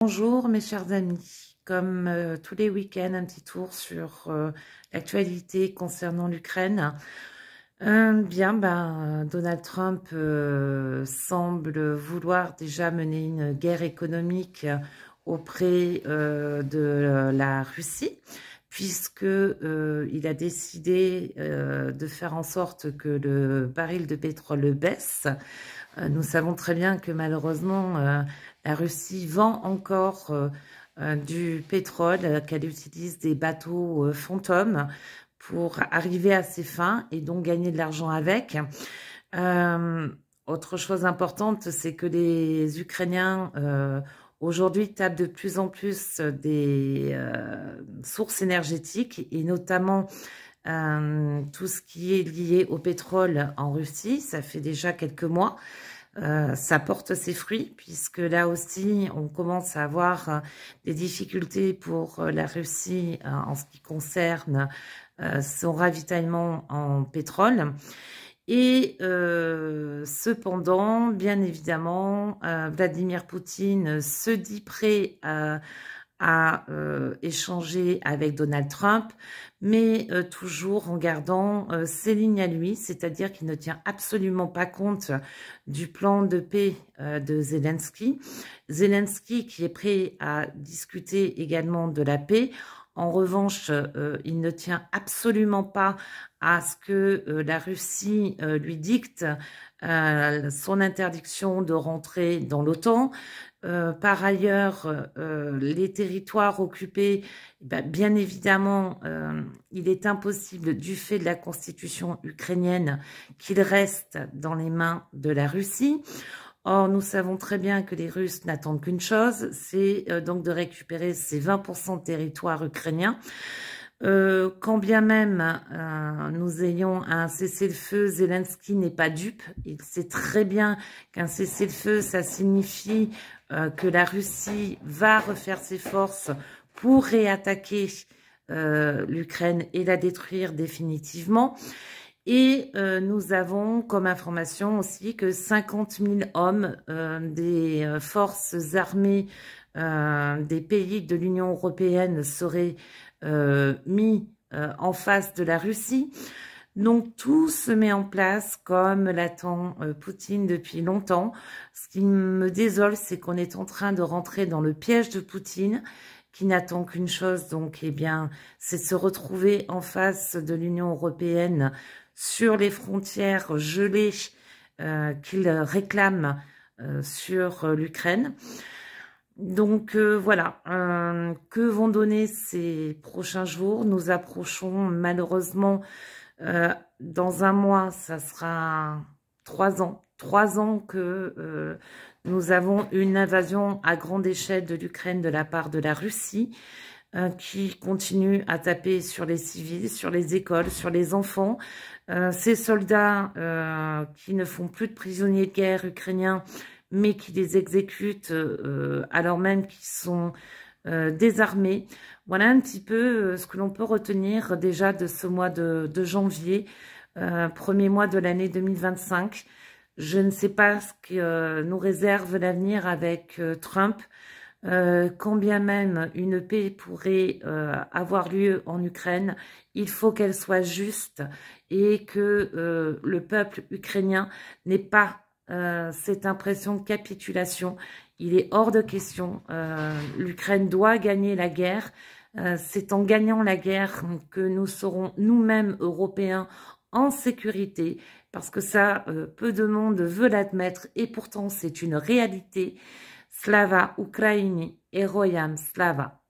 Bonjour mes chers amis, comme tous les week-ends, un petit tour sur l'actualité concernant l'Ukraine. Donald Trump semble vouloir déjà mener une guerre économique auprès de la Russie, puisque il a décidé de faire en sorte que le baril de pétrole baisse. Nous savons très bien que malheureusement, la Russie vend encore du pétrole, qu'elle utilise des bateaux fantômes pour arriver à ses fins et donc gagner de l'argent avec. Euh, Autre chose importante, c'est que les Ukrainiens aujourd'hui tapent de plus en plus des sources énergétiques et notamment tout ce qui est lié au pétrole en Russie. Ça fait déjà quelques mois. Ça porte ses fruits puisque là aussi on commence à avoir des difficultés pour la Russie en ce qui concerne son ravitaillement en pétrole. Et cependant, bien évidemment, Vladimir Poutine se dit prêt à échanger avec Donald Trump, mais toujours en gardant ses lignes à lui, c'est-à-dire qu'il ne tient absolument pas compte du plan de paix de Zelensky. Zelensky qui est prêt à discuter également de la paix. En revanche, il ne tient absolument pas à ce que la Russie lui dicte son interdiction de rentrer dans l'OTAN. Par ailleurs, les territoires occupés, bien évidemment, il est impossible, du fait de la constitution ukrainienne, qu'ils restent dans les mains de la Russie. Or, nous savons très bien que les Russes n'attendent qu'une chose, c'est donc de récupérer ces 20% de territoire ukrainien. Quand bien même nous ayons un cessez-le-feu, Zelensky n'est pas dupe. Il sait très bien qu'un cessez-le-feu, ça signifie que la Russie va refaire ses forces pour réattaquer l'Ukraine et la détruire définitivement. Et nous avons comme information aussi que 50 000 hommes des forces armées des pays de l'Union européenne seraient mis en face de la Russie. Donc tout se met en place comme l'attend Poutine depuis longtemps. Ce qui me désole, c'est qu'on est en train de rentrer dans le piège de Poutine, qui n'attend qu'une chose, donc, eh bien, c'est se retrouver en face de l'Union européenne sur les frontières gelées qu'il réclame sur l'Ukraine. Donc voilà, que vont donner ces prochains jours? Nous approchons malheureusement, dans un mois, ça sera 3 ans. 3 ans que nous avons une invasion à grande échelle de l'Ukraine de la part de la Russie, qui continue à taper sur les civils, sur les écoles, sur les enfants. Ces soldats qui ne font plus de prisonniers de guerre ukrainiens, mais qui les exécutent alors même qu'ils sont désarmés. Voilà un petit peu ce que l'on peut retenir déjà de ce mois de janvier, premier mois de l'année 2025. Je ne sais pas ce que nous réserve l'avenir avec Trump. Quand bien même une paix pourrait avoir lieu en Ukraine, il faut qu'elle soit juste et que le peuple ukrainien n'ait pas cette impression de capitulation. Il est hors de question. L'Ukraine doit gagner la guerre. C'est en gagnant la guerre que nous serons nous-mêmes Européens en sécurité, parce que ça, peu de monde veut l'admettre et pourtant c'est une réalité. Slava Ukraini, Heroyam Slava.